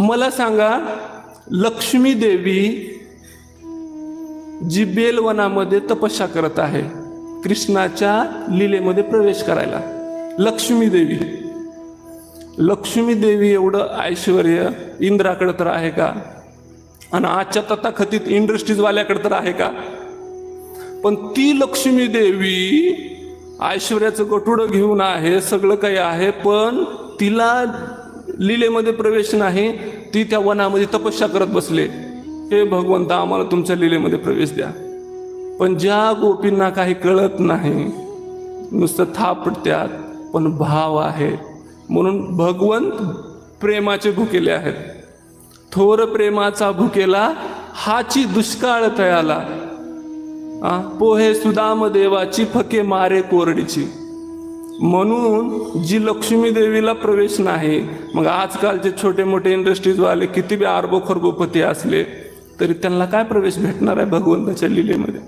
मला सांगा, लक्ष्मी देवी जी बेलवनामध्ये तपस्या करत आहे कृष्णाच्या लीलेमध्ये प्रवेश करायला, लक्ष्मी देवी एवढं ऐश्वर्य इंद्राकडे तर आहे का? आणि आजच्या तथाकथित इंडस्ट्रीजवाल्याकडे तर आहे का? पण ती लक्ष्मी देवी ऐश्वर्याचं गठुडं घेऊन आहे, सगळं काही आहे, पण तिला लीलेमध्ये प्रवेश नाही. ती त्या वनामध्ये तपस्या करत बसले, हे भगवंता आम्हाला तुमच्या लीलेमध्ये प्रवेश द्या. पण ज्या गोपींना काही कळत नाही, नुसतं थापटत्यात, पण भाव आहे म्हणून भगवंत प्रेमाचे भुकेले आहेत. थोर प्रेमाचा भुकेला हाची दुष्काळ तयाला, पोहे सुदाम देवाची फके मारे कोरडीची. म्हणून जी लक्ष्मी देवीला प्रवेश नाही, मग आजकालचे छोटे मोठे इंडस्ट्रीजवाले किती बी अरबो खरबोपती असले तरी त्यांना काय प्रवेश भेटणार आहे भगवंताच्या लीलेमध्ये?